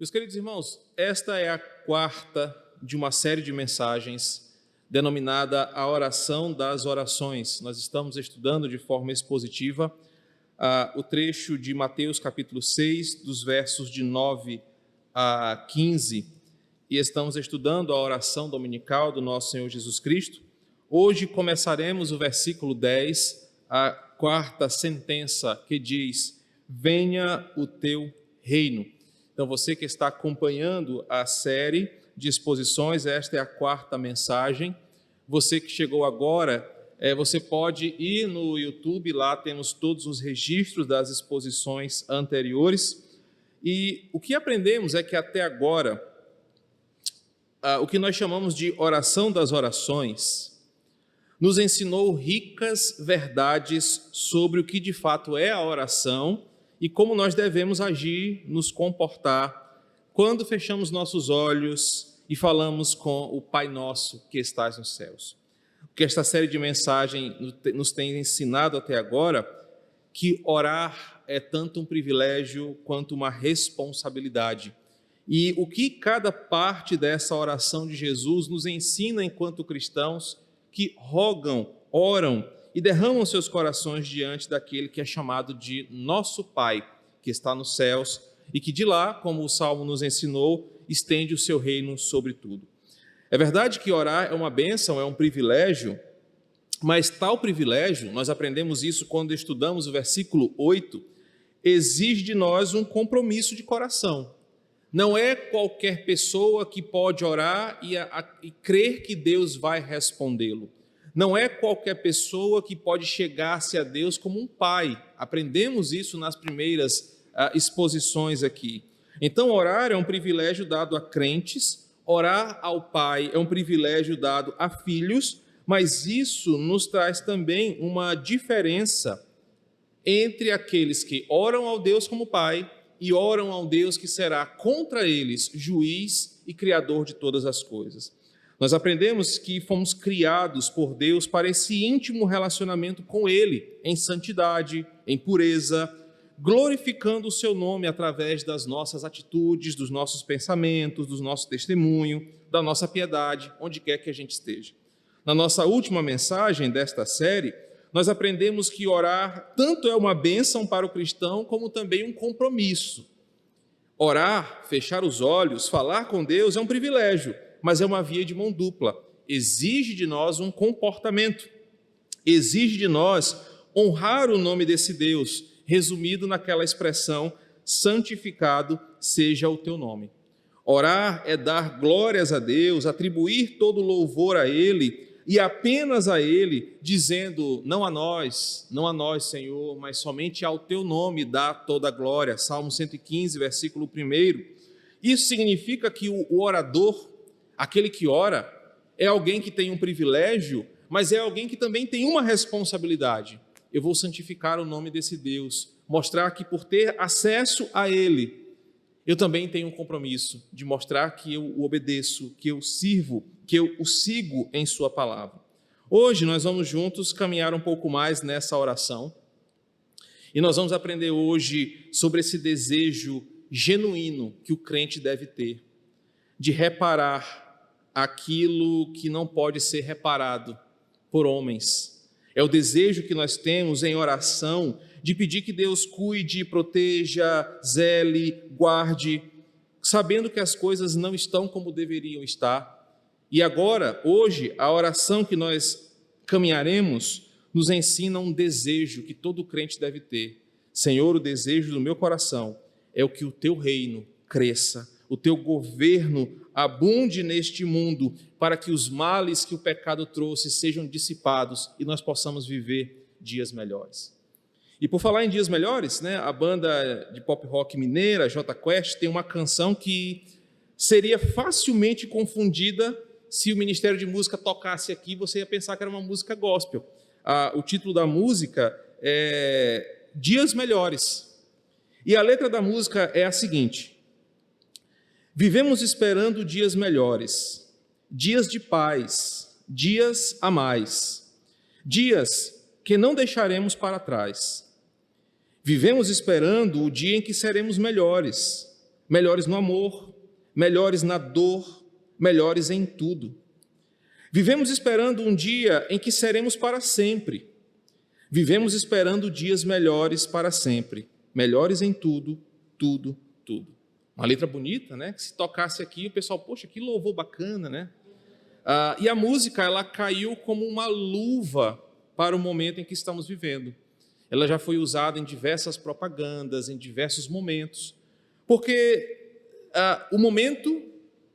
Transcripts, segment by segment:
Meus queridos irmãos, esta é a quarta de uma série de mensagens denominada a oração das orações. Nós estamos estudando de forma expositiva o trecho de Mateus capítulo 6, dos versos de 9 a 15, e estamos estudando a oração dominical do nosso Senhor Jesus Cristo. Hoje começaremos o versículo 10, a quarta sentença que diz: venha o teu reino. Então, você que está acompanhando a série de exposições, esta é a quarta mensagem. Você que chegou agora, você pode ir no YouTube, lá temos todos os registros das exposições anteriores. E o que aprendemos é que até agora, o que nós chamamos de oração das orações, nos ensinou ricas verdades sobre o que de fato é a oração e como nós devemos agir, nos comportar, quando fechamos nossos olhos e falamos com o Pai Nosso que estás nos céus. O que esta série de mensagens nos tem ensinado até agora, que orar é tanto um privilégio quanto uma responsabilidade. E o que cada parte dessa oração de Jesus nos ensina enquanto cristãos que rogam, oram e derramam seus corações diante daquele que é chamado de nosso Pai, que está nos céus, e que de lá, como o Salmo nos ensinou, estende o seu reino sobre tudo. É verdade que orar é uma bênção, é um privilégio, mas tal privilégio, nós aprendemos isso quando estudamos o versículo 8, exige de nós um compromisso de coração. Não é qualquer pessoa que pode orar e crer que Deus vai respondê-lo. Não é qualquer pessoa que pode chegar-se a Deus como um pai. Aprendemos isso nas primeiras exposições aqui. Então, orar é um privilégio dado a crentes, orar ao Pai é um privilégio dado a filhos, mas isso nos traz também uma diferença entre aqueles que oram ao Deus como Pai e oram ao Deus que será contra eles juiz e criador de todas as coisas. Nós aprendemos que fomos criados por Deus para esse íntimo relacionamento com Ele, em santidade, em pureza, glorificando o seu nome através das nossas atitudes, dos nossos pensamentos, do nosso testemunho, da nossa piedade, onde quer que a gente esteja. Na nossa última mensagem desta série, nós aprendemos que orar tanto é uma bênção para o cristão, como também um compromisso. Orar, fechar os olhos, falar com Deus é um privilégio, mas é uma via de mão dupla. Exige de nós um comportamento, exige de nós honrar o nome desse Deus, resumido naquela expressão, santificado seja o teu nome. Orar é dar glórias a Deus, atribuir todo louvor a Ele, e apenas a Ele, dizendo, não a nós, Senhor, mas somente ao teu nome dá toda a glória. Salmo 115, versículo 1. Isso significa que o orador, aquele que ora, é alguém que tem um privilégio, mas é alguém que também tem uma responsabilidade. Eu vou santificar o nome desse Deus, mostrar que por ter acesso a Ele, eu também tenho um compromisso de mostrar que eu o obedeço, que eu sirvo, que eu o sigo em sua palavra. Hoje nós vamos juntos caminhar um pouco mais nessa oração e nós vamos aprender hoje sobre esse desejo genuíno que o crente deve ter, de reparar aquilo que não pode ser reparado por homens. É o desejo que nós temos em oração de pedir que Deus cuide, proteja, zele, guarde, sabendo que as coisas não estão como deveriam estar. E agora, hoje, a oração que nós caminharemos nos ensina um desejo que todo crente deve ter. Senhor, o desejo do meu coração é o que o teu reino cresça, o teu governo abunde neste mundo, para que os males que o pecado trouxe sejam dissipados e nós possamos viver dias melhores. E por falar em dias melhores, a banda de pop rock mineira, Jota Quest, tem uma canção que seria facilmente confundida se o Ministério de Música tocasse aqui, você ia pensar que era uma música gospel. O título da música é Dias Melhores. E a letra da música é a seguinte: vivemos esperando dias melhores, dias de paz, dias a mais, dias que não deixaremos para trás. Vivemos esperando o dia em que seremos melhores, melhores no amor, melhores na dor, melhores em tudo. Vivemos esperando um dia em que seremos para sempre. Vivemos esperando dias melhores para sempre, melhores em tudo, tudo, tudo. Uma letra bonita, né? Que se tocasse aqui, o pessoal, poxa, que louvor bacana, né? E a música, ela caiu como uma luva para o momento em que estamos vivendo. Ela já foi usada em diversas propagandas, em diversos momentos, porque o momento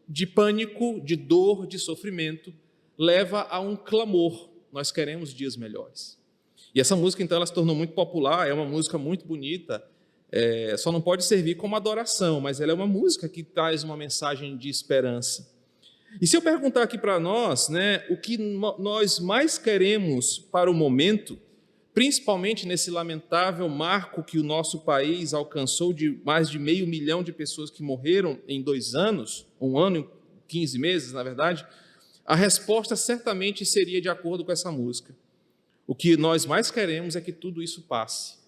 de pânico, de dor, de sofrimento, leva a um clamor. Nós queremos dias melhores. E essa música, então, ela se tornou muito popular, é uma música muito bonita, só não pode servir como adoração, mas ela é uma música que traz uma mensagem de esperança. E se eu perguntar aqui para nós, né, o que nós mais queremos para o momento, principalmente nesse lamentável marco que o nosso país alcançou de mais de 500 mil de pessoas que morreram em 2 anos, 1 ano e 15 meses, na verdade, a resposta certamente seria de acordo com essa música. O que nós mais queremos é que tudo isso passe.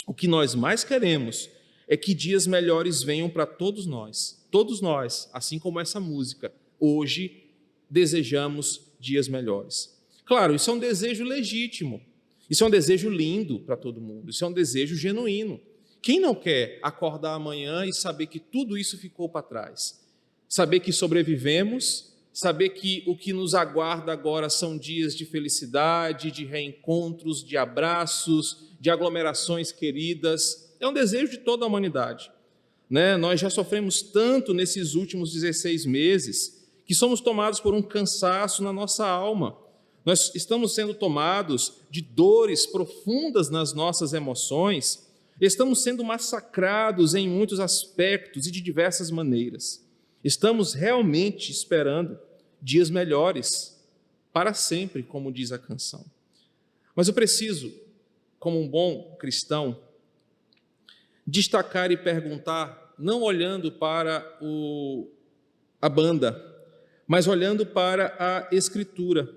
O que nós mais queremos é que dias melhores venham para todos nós, assim como essa música. Hoje desejamos dias melhores. Claro, isso é um desejo legítimo, isso é um desejo lindo para todo mundo, isso é um desejo genuíno. Quem não quer acordar amanhã e saber que tudo isso ficou para trás? Saber que sobrevivemos, saber que o que nos aguarda agora são dias de felicidade, de reencontros, de abraços, de aglomerações queridas. É um desejo de toda a humanidade, né? Nós já sofremos tanto nesses últimos 16 meses que somos tomados por um cansaço na nossa alma. Nós estamos sendo tomados de dores profundas nas nossas emoções, estamos sendo massacrados em muitos aspectos e de diversas maneiras. Estamos realmente esperando dias melhores para sempre, como diz a canção. Mas eu preciso, como um bom cristão, destacar e perguntar, não olhando para a banda, mas olhando para a Escritura.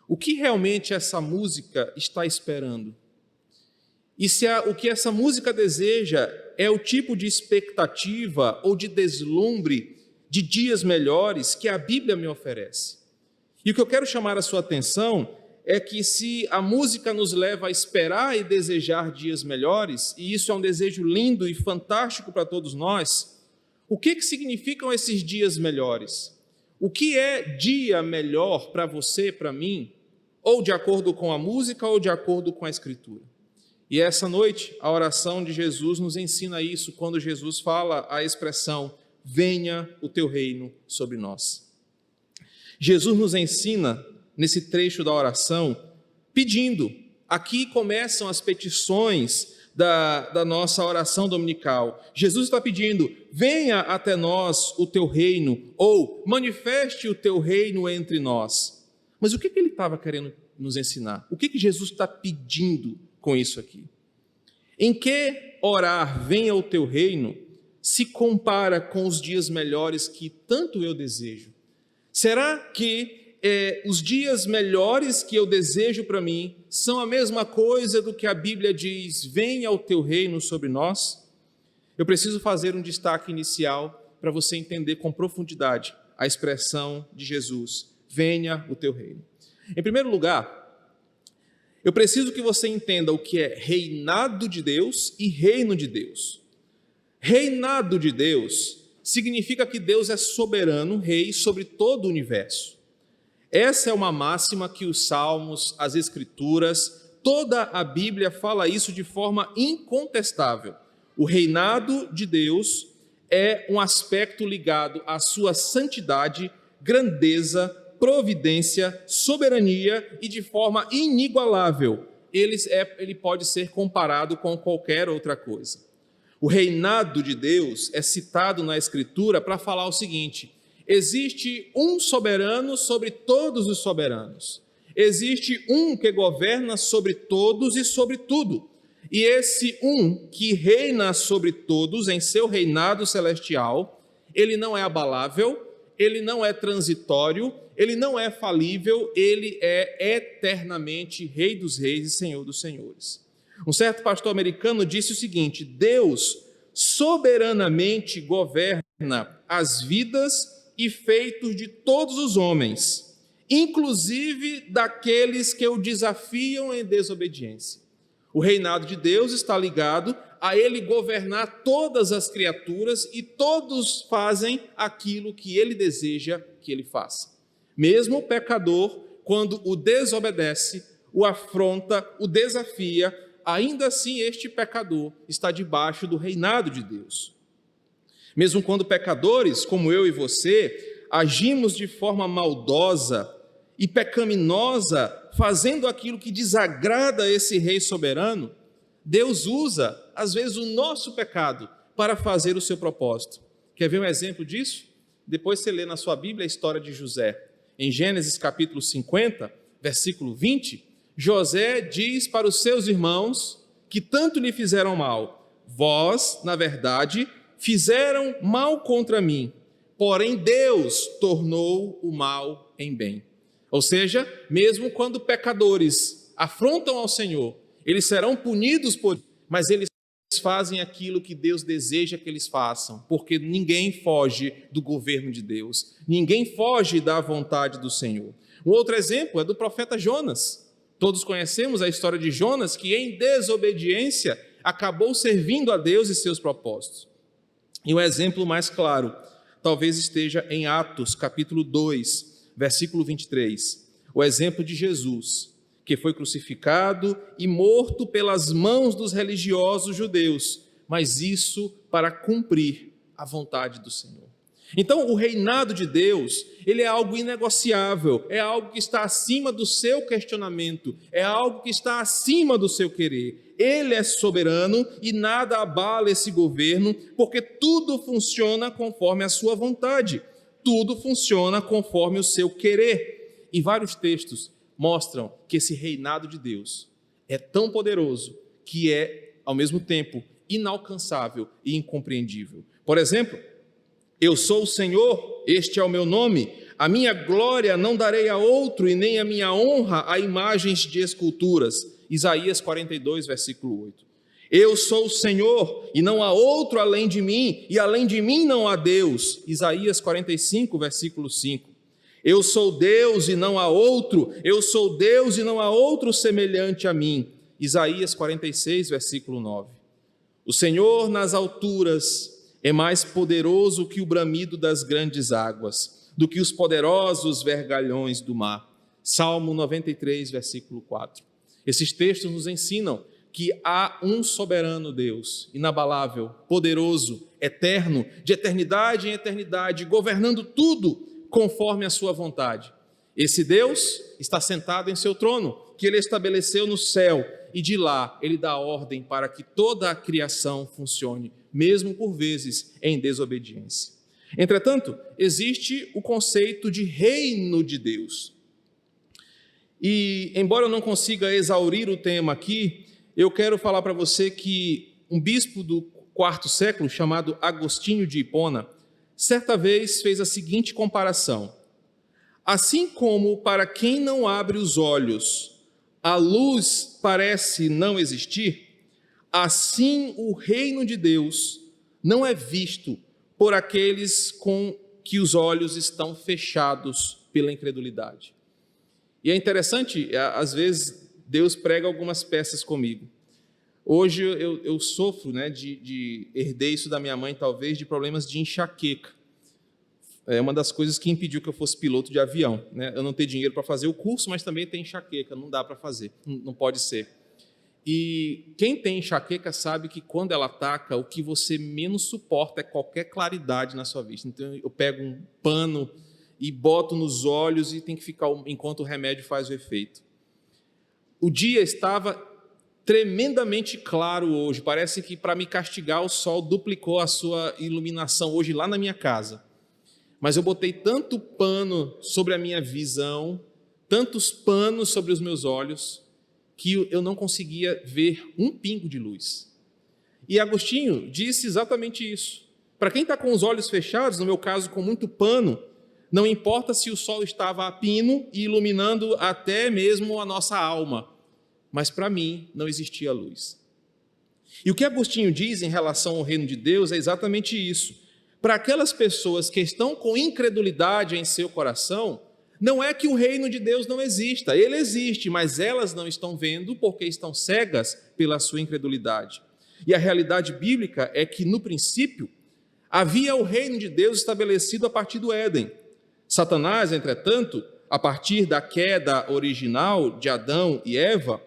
O que realmente essa música está esperando? E se o que essa música deseja é o tipo de expectativa ou de deslumbre de dias melhores que a Bíblia me oferece. E o que eu quero chamar a sua atenção é que se a música nos leva a esperar e desejar dias melhores, e isso é um desejo lindo e fantástico para todos nós, o que significam esses dias melhores? O que é dia melhor para você, para mim, ou de acordo com a música ou de acordo com a Escritura? E essa noite, a oração de Jesus nos ensina isso, quando Jesus fala a expressão, venha o teu reino sobre nós. Jesus nos ensina, nesse trecho da oração, pedindo. Aqui começam as petições da nossa oração dominical. Jesus está pedindo, venha até nós o teu reino, ou manifeste o teu reino entre nós. Mas o que ele estava querendo nos ensinar? O que Jesus está pedindo com isso aqui? Em que orar, venha o teu reino, se compara com os dias melhores que tanto eu desejo? Será que os dias melhores que eu desejo para mim são a mesma coisa do que a Bíblia diz, venha o teu reino sobre nós? Eu preciso fazer um destaque inicial para você entender com profundidade a expressão de Jesus, venha o teu reino. Em primeiro lugar, eu preciso que você entenda o que é reinado de Deus e reino de Deus. Reinado de Deus significa que Deus é soberano, rei sobre todo o universo. Essa é uma máxima que os Salmos, as Escrituras, toda a Bíblia fala isso de forma incontestável. O reinado de Deus é um aspecto ligado à sua santidade, grandeza, providência, soberania e de forma inigualável. Ele pode ser comparado com qualquer outra coisa. O reinado de Deus é citado na Escritura para falar o seguinte: existe um soberano sobre todos os soberanos. Existe um que governa sobre todos e sobre tudo. E esse um que reina sobre todos em seu reinado celestial, ele não é abalável, ele não é transitório, ele não é falível, ele é eternamente Rei dos Reis e Senhor dos Senhores. Um certo pastor americano disse o seguinte: Deus soberanamente governa as vidas e feitos de todos os homens, inclusive daqueles que o desafiam em desobediência. O reinado de Deus está ligado a ele governar todas as criaturas e todos fazem aquilo que ele deseja que ele faça. Mesmo o pecador, quando o desobedece, o afronta, o desafia, ainda assim este pecador está debaixo do reinado de Deus. Mesmo quando pecadores, como eu e você, agimos de forma maldosa e pecaminosa, fazendo aquilo que desagrada a esse rei soberano, Deus usa, às vezes, o nosso pecado para fazer o seu propósito. Quer ver um exemplo disso? Depois você lê na sua Bíblia a história de José. Em Gênesis capítulo 50, versículo 20, José diz para os seus irmãos que tanto lhe fizeram mal: vós, na verdade, fizeram mal contra mim, porém Deus tornou o mal em bem. Ou seja, mesmo quando pecadores afrontam ao Senhor, eles serão punidos por isso, mas eles fazem aquilo que Deus deseja que eles façam, porque ninguém foge do governo de Deus, ninguém foge da vontade do Senhor. Um outro exemplo é do profeta Jonas. Todos conhecemos a história de Jonas, que em desobediência acabou servindo a Deus e seus propósitos. E o exemplo mais claro talvez esteja em Atos capítulo 2, versículo 23, o exemplo de Jesus, que foi crucificado e morto pelas mãos dos religiosos judeus, mas isso para cumprir a vontade do Senhor. Então, o reinado de Deus, ele é algo inegociável, é algo que está acima do seu questionamento, é algo que está acima do seu querer. Ele é soberano e nada abala esse governo, porque tudo funciona conforme a sua vontade, tudo funciona conforme o seu querer. E vários textos mostram que esse reinado de Deus é tão poderoso que é, ao mesmo tempo, inalcançável e incompreendível. Por exemplo, eu sou o Senhor, este é o meu nome, a minha glória não darei a outro e nem a minha honra a imagens de esculturas. Isaías 42, versículo 8. Eu sou o Senhor e não há outro além de mim, e além de mim não há Deus. Isaías 45, versículo 5. Eu sou Deus e não há outro, eu sou Deus e não há outro semelhante a mim. Isaías 46, versículo 9. O Senhor nas alturas é mais poderoso que o bramido das grandes águas, do que os poderosos vergalhões do mar. Salmo 93, versículo 4. Esses textos nos ensinam que há um soberano Deus, inabalável, poderoso, eterno, de eternidade em eternidade, governando tudo conforme a sua vontade. Esse Deus está sentado em seu trono, que ele estabeleceu no céu, e de lá ele dá ordem para que toda a criação funcione, mesmo por vezes em desobediência. Entretanto, existe o conceito de reino de Deus. E, embora eu não consiga exaurir o tema aqui, eu quero falar para você que um bispo do quarto século, chamado Agostinho de Hipona, certa vez fez a seguinte comparação: assim como para quem não abre os olhos, a luz parece não existir, assim o reino de Deus não é visto por aqueles com que os olhos estão fechados pela incredulidade. E é interessante, às vezes Deus prega algumas peças comigo. Hoje eu sofro, herdei isso da minha mãe, talvez, de problemas de enxaqueca. É uma das coisas que impediu que eu fosse piloto de avião. Eu não tenho dinheiro para fazer o curso, mas também tem enxaqueca, não dá para fazer, não pode ser. E quem tem enxaqueca sabe que quando ela ataca, o que você menos suporta é qualquer claridade na sua vista. Então eu pego um pano e boto nos olhos e tem que ficar enquanto o remédio faz o efeito. O dia estava tremendamente claro hoje, parece que para me castigar o sol duplicou a sua iluminação hoje lá na minha casa. Mas eu botei tanto pano sobre a minha visão, tantos panos sobre os meus olhos, que eu não conseguia ver um pingo de luz. E Agostinho disse exatamente isso. Para quem está com os olhos fechados, no meu caso com muito pano, não importa se o sol estava a pino e iluminando até mesmo a nossa alma, mas para mim não existia luz. E o que Agostinho diz em relação ao reino de Deus é exatamente isso. Para aquelas pessoas que estão com incredulidade em seu coração, não é que o reino de Deus não exista, ele existe, mas elas não estão vendo porque estão cegas pela sua incredulidade. E a realidade bíblica é que, no princípio, havia o reino de Deus estabelecido a partir do Éden. Satanás, entretanto, a partir da queda original de Adão e Eva,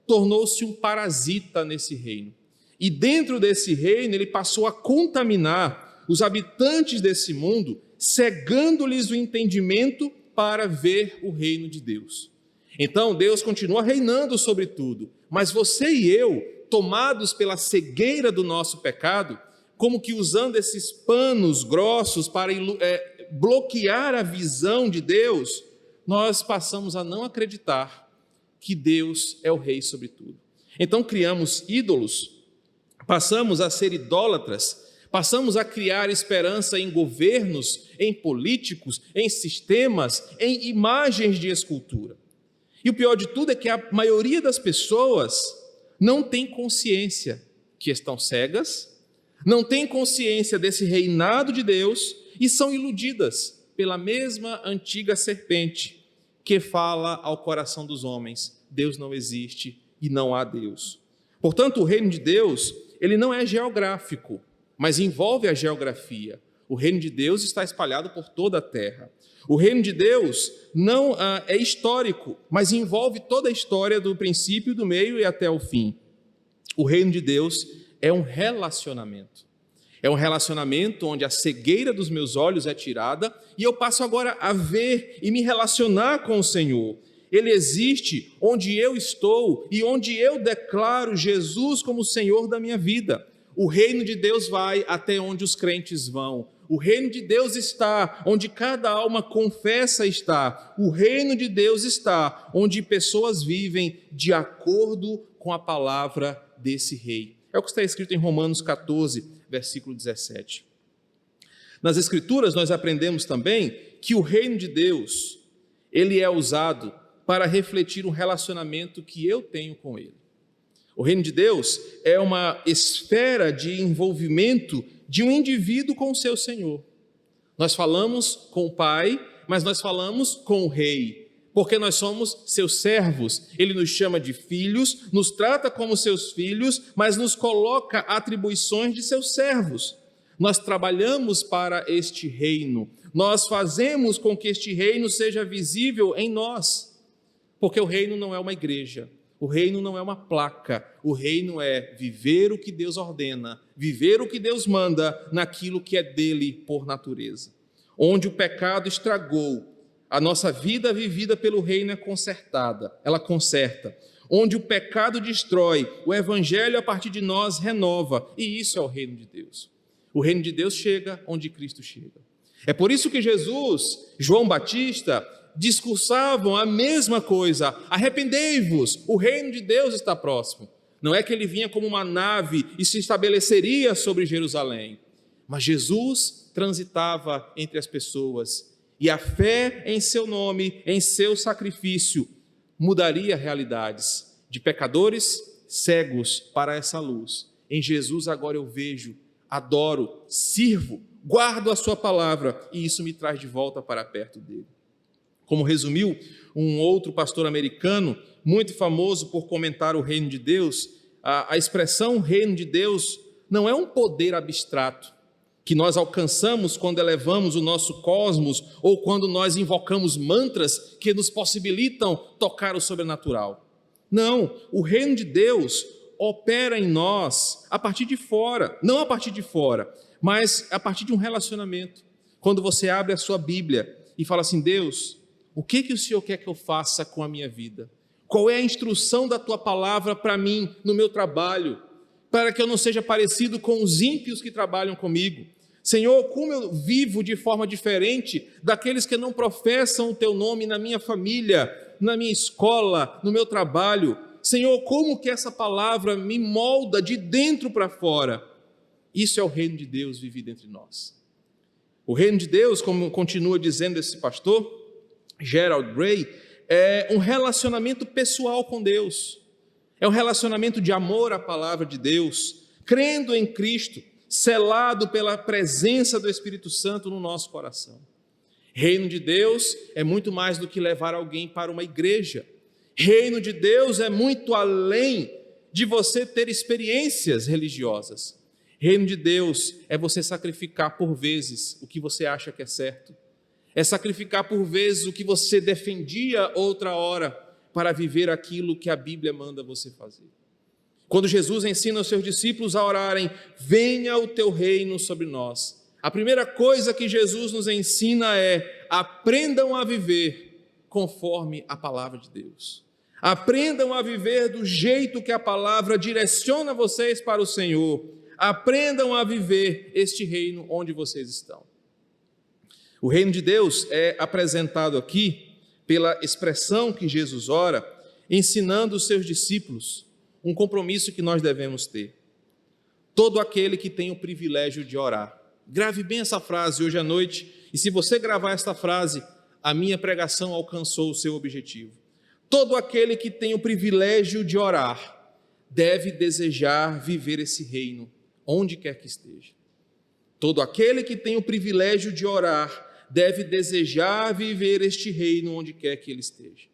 tornou-se um parasita nesse reino. E dentro desse reino ele passou a contaminar os habitantes desse mundo, cegando-lhes o entendimento para ver o reino de Deus. Então Deus continua reinando sobre tudo, mas você e eu, tomados pela cegueira do nosso pecado, como que usando esses panos grossos para bloquear a visão de Deus, nós passamos a não acreditar que Deus é o rei sobre tudo. Então criamos ídolos, passamos a ser idólatras, passamos a criar esperança em governos, em políticos, em sistemas, em imagens de escultura. E o pior de tudo é que a maioria das pessoas não tem consciência que estão cegas, não tem consciência desse reinado de Deus e são iludidas pela mesma antiga serpente que fala ao coração dos homens: Deus não existe e não há Deus. Portanto, o reino de Deus, ele não é geográfico, mas envolve a geografia. O reino de Deus está espalhado por toda a terra. O reino de Deus não é histórico, mas envolve toda a história do princípio, do meio e até o fim. O reino de Deus é um relacionamento. É um relacionamento onde a cegueira dos meus olhos é tirada e eu passo agora a ver e me relacionar com o Senhor. Ele existe onde eu estou e onde eu declaro Jesus como o Senhor da minha vida. O reino de Deus vai até onde os crentes vão. O reino de Deus está onde cada alma confessa estar. O reino de Deus está onde pessoas vivem de acordo com a palavra desse rei. É o que está escrito em Romanos 14, versículo 17. Nas Escrituras nós aprendemos também que o reino de Deus, ele é usado para refletir um relacionamento que eu tenho com ele. O reino de Deus é uma esfera de envolvimento de um indivíduo com o seu Senhor. Nós falamos com o Pai, mas nós falamos com o Rei, porque nós somos seus servos. Ele nos chama de filhos, nos trata como seus filhos, mas nos coloca atribuições de seus servos. Nós trabalhamos para este reino, nós fazemos com que este reino seja visível em nós, porque o reino não é uma igreja. O reino não é uma placa, o reino é viver o que Deus ordena, viver o que Deus manda naquilo que é dele por natureza. Onde o pecado estragou, a nossa vida vivida pelo reino é consertada, ela conserta. Onde o pecado destrói, o evangelho a partir de nós renova, e isso é o reino de Deus. O reino de Deus chega onde Cristo chega. É por isso que Jesus, João Batista, discursavam a mesma coisa: arrependei-vos, o reino de Deus está próximo. Não é que ele vinha como uma nave e se estabeleceria sobre Jerusalém, mas Jesus transitava entre as pessoas e a fé em seu nome, em seu sacrifício, mudaria realidades de pecadores cegos para essa luz. Em Jesus agora eu vejo, adoro, sirvo, guardo a sua palavra e isso me traz de volta para perto dele. Como resumiu um outro pastor americano, muito famoso por comentar o reino de Deus, a expressão reino de Deus não é um poder abstrato que nós alcançamos quando elevamos o nosso cosmos ou quando nós invocamos mantras que nos possibilitam tocar o sobrenatural. Não, o reino de Deus opera em nós a partir de fora, não a partir de fora, mas a partir de um relacionamento. Quando você abre a sua Bíblia e fala assim: Deus, o que o Senhor quer que eu faça com a minha vida? Qual é a instrução da Tua palavra para mim, no meu trabalho, para que eu não seja parecido com os ímpios que trabalham comigo? Senhor, como eu vivo de forma diferente daqueles que não professam o Teu nome na minha família, na minha escola, no meu trabalho? Senhor, como que essa palavra me molda de dentro para fora? Isso é o reino de Deus vivido entre nós. O reino de Deus, como continua dizendo esse pastor Gerald Bray, é um relacionamento pessoal com Deus. É um relacionamento de amor à palavra de Deus, crendo em Cristo, selado pela presença do Espírito Santo no nosso coração. Reino de Deus é muito mais do que levar alguém para uma igreja. Reino de Deus é muito além de você ter experiências religiosas. Reino de Deus é você sacrificar por vezes o que você acha que é certo. É sacrificar por vezes o que você defendia outra hora para viver aquilo que a Bíblia manda você fazer. Quando Jesus ensina os seus discípulos a orarem, venha o teu reino sobre nós, a primeira coisa que Jesus nos ensina é: aprendam a viver conforme a palavra de Deus. Aprendam a viver do jeito que a palavra direciona vocês para o Senhor. Aprendam a viver este reino onde vocês estão. O reino de Deus é apresentado aqui pela expressão que Jesus ora, ensinando os seus discípulos um compromisso que nós devemos ter. Todo aquele que tem o privilégio de orar. Grave bem essa frase hoje à noite, e se você gravar esta frase, a minha pregação alcançou o seu objetivo. Todo aquele que tem o privilégio de orar deve desejar viver esse reino, onde quer que esteja. Todo aquele que tem o privilégio de orar deve desejar viver este reino, onde quer que ele esteja.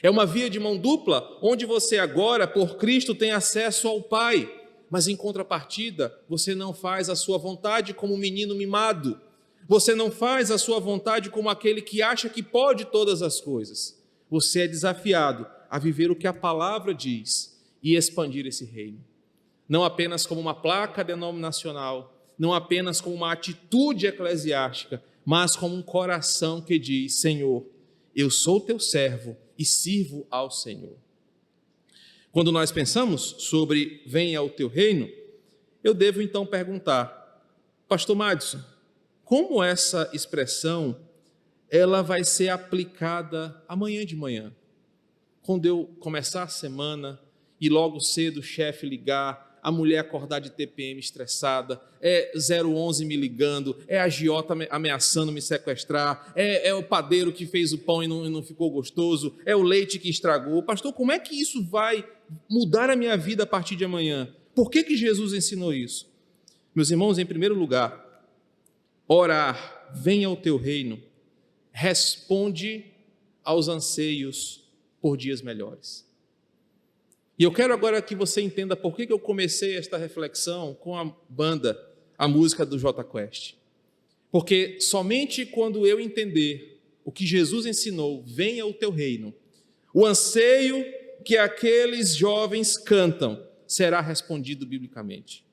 É uma via de mão dupla, onde você agora, por Cristo, tem acesso ao Pai, mas em contrapartida, você não faz a sua vontade como um menino mimado. Você não faz a sua vontade como aquele que acha que pode todas as coisas. Você é desafiado a viver o que a palavra diz e expandir esse reino. Não apenas como uma placa denominacional, não apenas como uma atitude eclesiástica, mas como um coração que diz: Senhor, eu sou teu servo e sirvo ao Senhor. Quando nós pensamos sobre venha o teu reino, eu devo então perguntar: Pastor Madison, como essa expressão ela vai ser aplicada amanhã de manhã? Quando eu começar a semana e logo cedo o chefe ligar, a mulher acordar de TPM estressada, é 011 me ligando, é a agiota ameaçando me sequestrar, é o padeiro que fez o pão e não ficou gostoso, é o leite que estragou. Pastor, como é que isso vai mudar a minha vida a partir de amanhã? Por que Jesus ensinou isso? Meus irmãos, em primeiro lugar, orar, venha o teu reino, responde aos anseios por dias melhores. E eu quero agora que você entenda por que eu comecei esta reflexão com a banda, a música do Jota Quest. Porque somente quando eu entender o que Jesus ensinou, venha o teu reino, o anseio que aqueles jovens cantam será respondido biblicamente.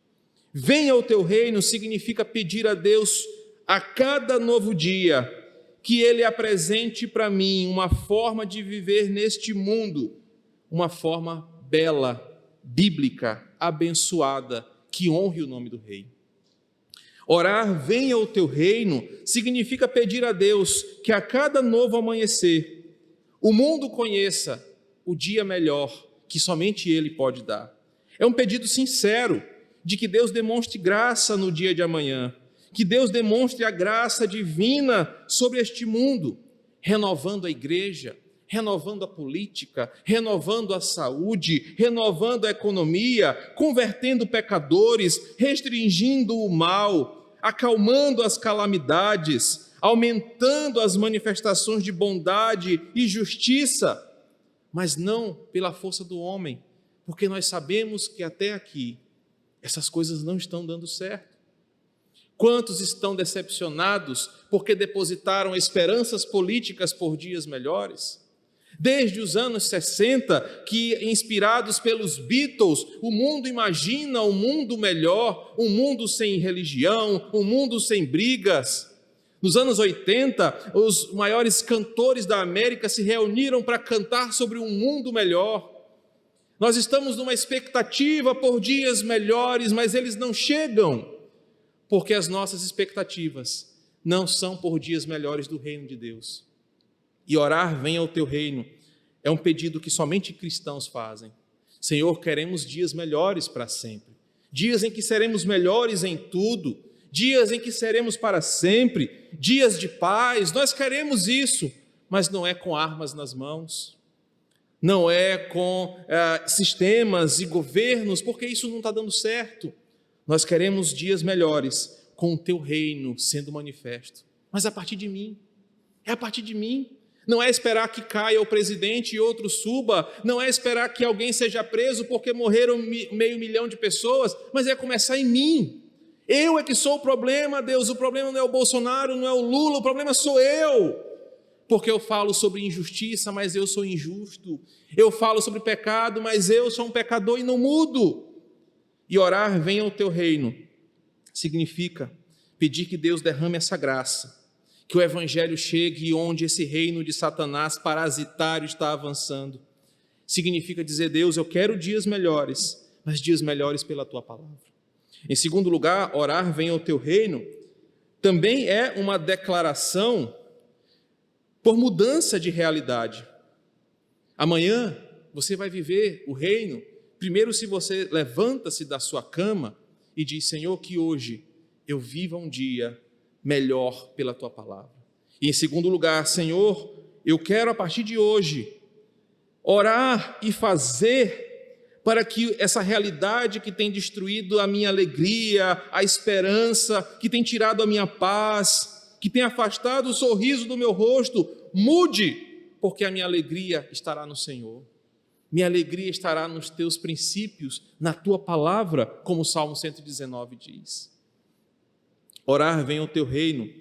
Venha o teu reino significa pedir a Deus a cada novo dia que Ele apresente para mim uma forma de viver neste mundo, uma forma bela, bíblica, abençoada, que honre o nome do Rei. Orar, venha o teu reino, significa pedir a Deus que a cada novo amanhecer, o mundo conheça o dia melhor que somente Ele pode dar. É um pedido sincero de que Deus demonstre graça no dia de amanhã, que Deus demonstre a graça divina sobre este mundo, renovando a igreja, renovando a política, renovando a saúde, renovando a economia, convertendo pecadores, restringindo o mal, acalmando as calamidades, aumentando as manifestações de bondade e justiça, mas não pela força do homem, porque nós sabemos que até aqui essas coisas não estão dando certo. Quantos estão decepcionados porque depositaram esperanças políticas por dias melhores? Desde os anos 60, que inspirados pelos Beatles, o mundo imagina um mundo melhor, um mundo sem religião, um mundo sem brigas. Nos anos 80, os maiores cantores da América se reuniram para cantar sobre um mundo melhor. Nós estamos numa expectativa por dias melhores, mas eles não chegam, porque as nossas expectativas não são por dias melhores do reino de Deus. E orar, venha o teu reino, é um pedido que somente cristãos fazem. Senhor, queremos dias melhores para sempre, dias em que seremos melhores em tudo, dias em que seremos para sempre, dias de paz. Nós queremos isso, mas não é com armas nas mãos. não é com sistemas e governos, porque isso não está dando certo. Nós queremos dias melhores, com o teu reino sendo manifesto. Mas a partir de mim, é a partir de mim. Não é esperar que caia o presidente e outro suba, não é esperar que alguém seja preso porque morreram 500 mil de pessoas, mas é começar em mim. Eu é que sou o problema, Deus, o problema não é o Bolsonaro, não é o Lula, o problema sou eu. Porque eu falo sobre injustiça, mas eu sou injusto. Eu falo sobre pecado, mas eu sou um pecador e não mudo. E orar, venha o teu reino, significa pedir que Deus derrame essa graça, que o evangelho chegue onde esse reino de Satanás parasitário está avançando. Significa dizer, Deus, eu quero dias melhores, mas dias melhores pela tua palavra. Em segundo lugar, orar, venha o teu reino, também é uma declaração por mudança de realidade. Amanhã você vai viver o reino, primeiro se você levanta-se da sua cama e diz, Senhor, que hoje eu viva um dia melhor pela tua palavra. E em segundo lugar, Senhor, eu quero a partir de hoje orar e fazer para que essa realidade que tem destruído a minha alegria, a esperança, que tem tirado a minha paz, que tem afastado o sorriso do meu rosto, mude, porque a minha alegria estará no Senhor. Minha alegria estará nos teus princípios, na tua palavra, como o Salmo 119 diz. Orar, venha o teu reino,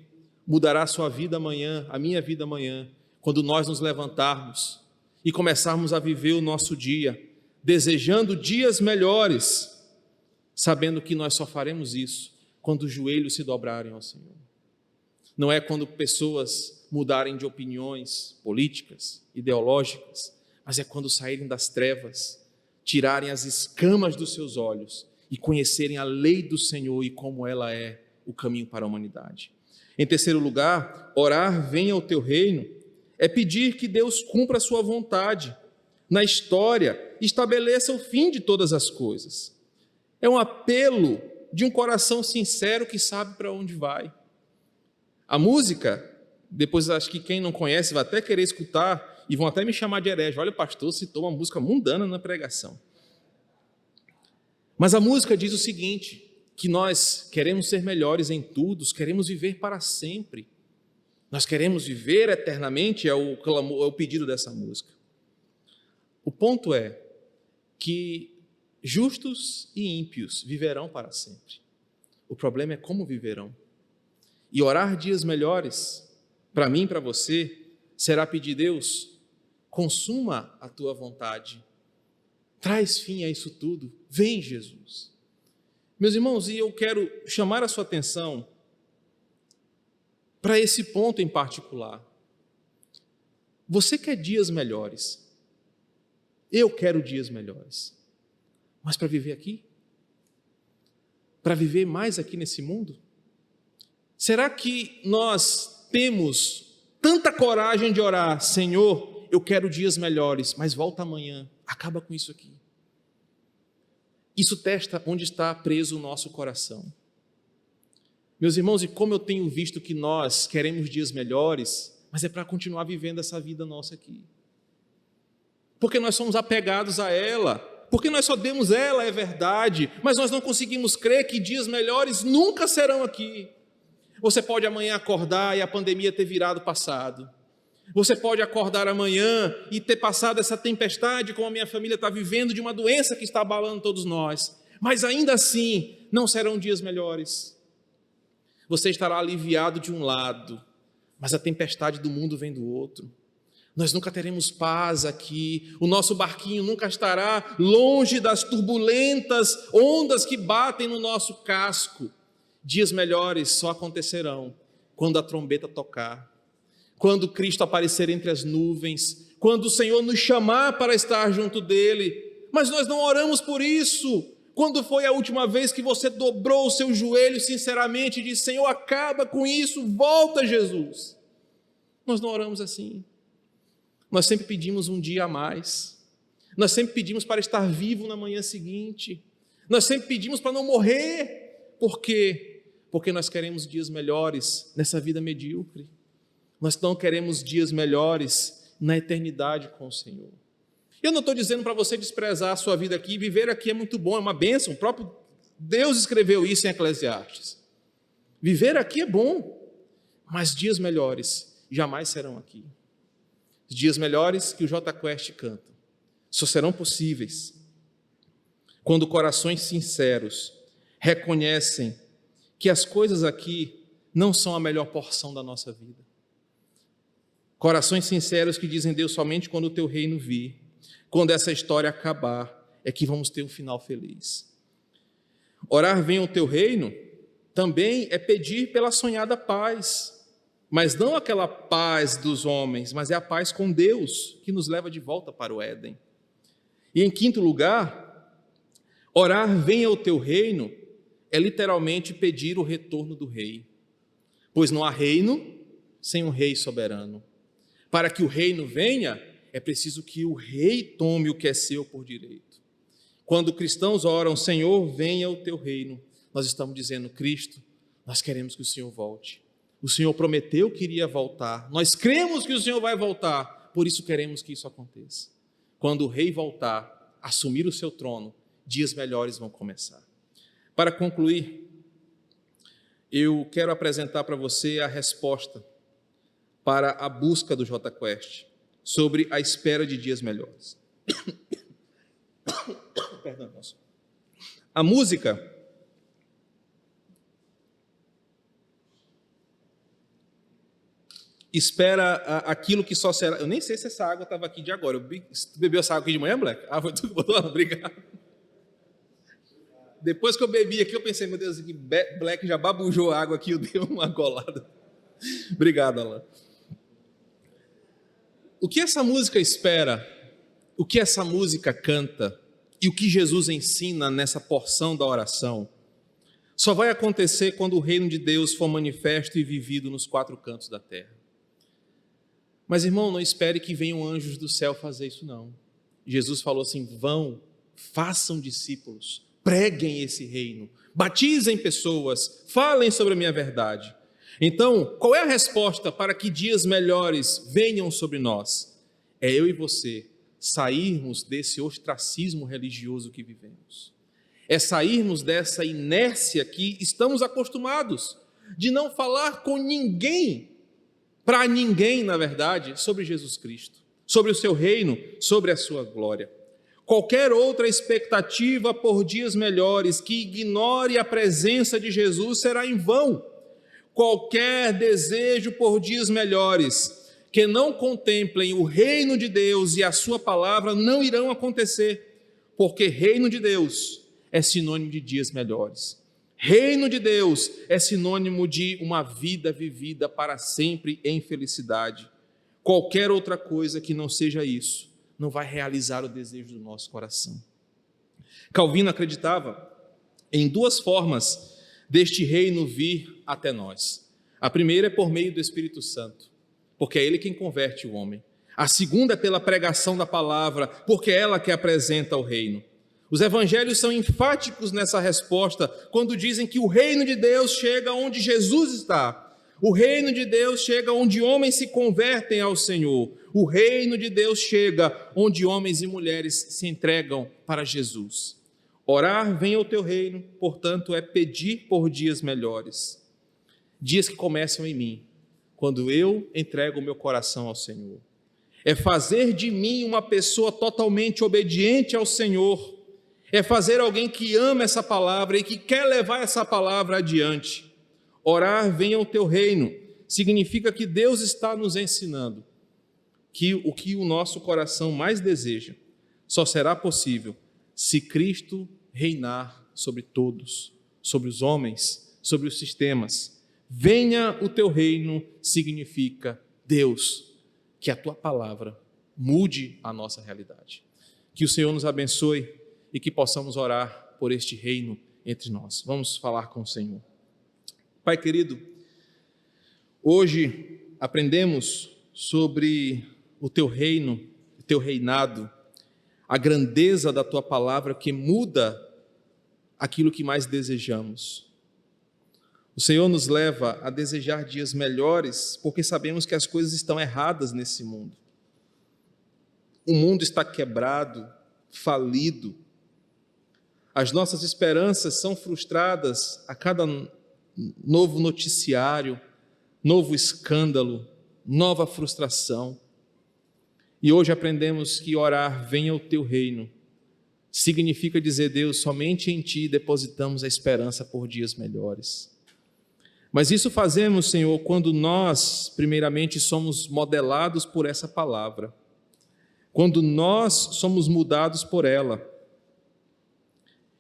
mudará a sua vida amanhã, a minha vida amanhã, quando nós nos levantarmos e começarmos a viver o nosso dia, desejando dias melhores, sabendo que nós só faremos isso quando os joelhos se dobrarem ao Senhor. Não é quando pessoas mudarem de opiniões políticas, ideológicas, mas é quando saírem das trevas, tirarem as escamas dos seus olhos e conhecerem a lei do Senhor e como ela é o caminho para a humanidade. Em terceiro lugar, orar, venha o teu reino, é pedir que Deus cumpra a sua vontade na história, estabeleça o fim de todas as coisas. É um apelo de um coração sincero que sabe para onde vai. A música, depois acho que quem não conhece vai até querer escutar e vão até me chamar de herege. Olha, pastor, citou uma música mundana na pregação. Mas a música diz o seguinte, que nós queremos ser melhores em tudo, queremos viver para sempre. Nós queremos viver eternamente, é o pedido dessa música. O ponto é que justos e ímpios viverão para sempre. O problema é como viverão. E orar dias melhores, para mim e para você, será pedir, Deus, consuma a tua vontade. Traz fim a isso tudo. Vem, Jesus. Meus irmãos, e eu quero chamar a sua atenção para esse ponto em particular. Você quer dias melhores. Eu quero dias melhores. Mas para viver aqui? Para viver mais aqui nesse mundo? Será que nós temos tanta coragem de orar, Senhor, eu quero dias melhores, mas volta amanhã, acaba com isso aqui? Isso testa onde está preso o nosso coração. Meus irmãos, e como eu tenho visto que nós queremos dias melhores, mas é para continuar vivendo essa vida nossa aqui. Porque nós somos apegados a ela, porque nós só demos ela, é verdade, mas nós não conseguimos crer que dias melhores nunca serão aqui. Você pode amanhã acordar e a pandemia ter virado passado. Você pode acordar amanhã e ter passado essa tempestade, como a minha família está vivendo, de uma doença que está abalando todos nós. Mas ainda assim, não serão dias melhores. Você estará aliviado de um lado, mas a tempestade do mundo vem do outro. Nós nunca teremos paz aqui, o nosso barquinho nunca estará longe das turbulentas ondas que batem no nosso casco. Dias melhores só acontecerão quando a trombeta tocar, quando Cristo aparecer entre as nuvens, quando o Senhor nos chamar para estar junto dele. Mas nós não oramos por isso. Quando foi a última vez que você dobrou o seu joelho sinceramente e disse, Senhor, acaba com isso, volta, Jesus? Nós não oramos assim. Nós sempre pedimos um dia a mais. Nós sempre pedimos para estar vivo na manhã seguinte. Nós sempre pedimos para não morrer. Por quê? Porque nós queremos dias melhores nessa vida medíocre. Nós não queremos dias melhores na eternidade com o Senhor. Eu não estou dizendo para você desprezar a sua vida aqui, viver aqui é muito bom, é uma bênção, o próprio Deus escreveu isso em Eclesiastes. Viver aqui é bom, mas dias melhores jamais serão aqui. Os dias melhores que o J Quest canta só serão possíveis quando corações sinceros reconhecem que as coisas aqui não são a melhor porção da nossa vida. Corações sinceros que dizem: Deus, somente quando o teu reino vir, quando essa história acabar, é que vamos ter um final feliz. Orar venha o teu reino também é pedir pela sonhada paz, mas não aquela paz dos homens, mas é a paz com Deus, que nos leva de volta para o Éden. E em quinto lugar, orar venha o teu reino é literalmente pedir o retorno do rei, pois não há reino sem um rei soberano. Para que o reino venha, é preciso que o rei tome o que é seu por direito. Quando cristãos oram: Senhor, venha o teu reino, nós estamos dizendo: Cristo, nós queremos que o Senhor volte. O Senhor prometeu que iria voltar. Nós cremos que o Senhor vai voltar, por isso queremos que isso aconteça. Quando o rei voltar, assumir o seu trono, dias melhores vão começar. Para concluir, eu quero apresentar para você a resposta para a busca do J Quest sobre a espera de dias melhores. Perdão, nossa. A música espera aquilo que só será. Eu nem sei se essa água estava aqui de agora. Tu bebeu essa água aqui de manhã, Black? Ah, foi tu que botou? Obrigado. Depois que eu bebi aqui, eu pensei: meu Deus, que Black já babujou a água aqui, eu dei uma golada. Obrigado, Alan. O que essa música espera, o que essa música canta e o que Jesus ensina nessa porção da oração, só vai acontecer quando o reino de Deus for manifesto e vivido nos quatro cantos da terra. Mas, irmão, não espere que venham anjos do céu fazer isso, não. Jesus falou assim: vão, façam discípulos, preguem esse reino, batizem pessoas, falem sobre a minha verdade. Então, qual é a resposta para que dias melhores venham sobre nós? É eu e você sairmos desse ostracismo religioso que vivemos. É sairmos dessa inércia que estamos acostumados de não falar com ninguém, para ninguém, na verdade, sobre Jesus Cristo, sobre o seu reino, sobre a sua glória. Qualquer outra expectativa por dias melhores que ignore a presença de Jesus será em vão. Qualquer desejo por dias melhores que não contemplem o reino de Deus e a sua palavra não irão acontecer, porque reino de Deus é sinônimo de dias melhores. Reino de Deus é sinônimo de uma vida vivida para sempre em felicidade. Qualquer outra coisa que não seja isso não vai realizar o desejo do nosso coração. Calvino acreditava em duas formas deste reino vir até nós. A primeira é por meio do Espírito Santo, porque é ele quem converte o homem. A segunda é pela pregação da palavra, porque é ela que apresenta o reino. Os evangelhos são enfáticos nessa resposta, quando dizem que o reino de Deus chega onde Jesus está. O reino de Deus chega onde homens se convertem ao Senhor. O reino de Deus chega onde homens e mulheres se entregam para Jesus. Orar venha o teu reino, portanto, é pedir por dias melhores. Dias que começam em mim, quando eu entrego o meu coração ao Senhor. É fazer de mim uma pessoa totalmente obediente ao Senhor. É fazer alguém que ama essa palavra e que quer levar essa palavra adiante. Orar venha o teu reino significa que Deus está nos ensinando que o que o nosso coração mais deseja só será possível se Cristo reinar sobre todos, sobre os homens, sobre os sistemas. Venha o teu reino significa: Deus, que a tua palavra mude a nossa realidade. Que o Senhor nos abençoe e que possamos orar por este reino entre nós. Vamos falar com o Senhor. Pai querido, hoje aprendemos sobre o teu reino, o teu reinado, a grandeza da tua palavra que muda aquilo que mais desejamos. O Senhor nos leva a desejar dias melhores, porque sabemos que as coisas estão erradas nesse mundo. O mundo está quebrado, falido. As nossas esperanças são frustradas a cada novo noticiário, novo escândalo, nova frustração. E hoje aprendemos que orar venha o teu reino significa dizer: Deus, somente em ti depositamos a esperança por dias melhores. Mas isso fazemos, Senhor, quando nós, primeiramente, somos modelados por essa palavra, quando nós somos mudados por ela,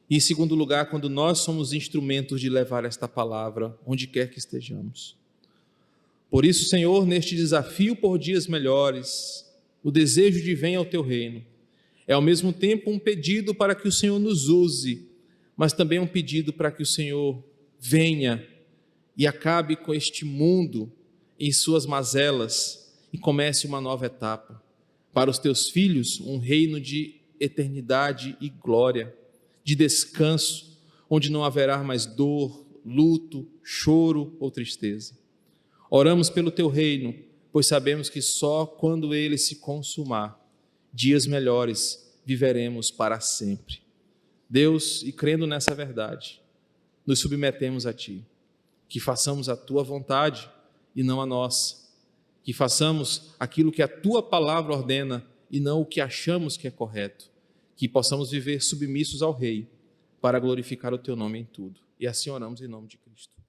e em segundo lugar, quando nós somos instrumentos de levar esta palavra onde quer que estejamos. Por isso, Senhor, neste desafio por dias melhores, o desejo de venha ao teu reino é ao mesmo tempo um pedido para que o Senhor nos use, mas também um pedido para que o Senhor venha e acabe com este mundo em suas mazelas e comece uma nova etapa. Para os teus filhos, um reino de eternidade e glória, de descanso, onde não haverá mais dor, luto, choro ou tristeza. Oramos pelo teu reino, pois sabemos que só quando ele se consumar, dias melhores viveremos para sempre. Deus, e crendo nessa verdade, nos submetemos a ti, que façamos a tua vontade e não a nossa, que façamos aquilo que a tua palavra ordena e não o que achamos que é correto, que possamos viver submissos ao Rei para glorificar o teu nome em tudo. E assim oramos em nome de Cristo.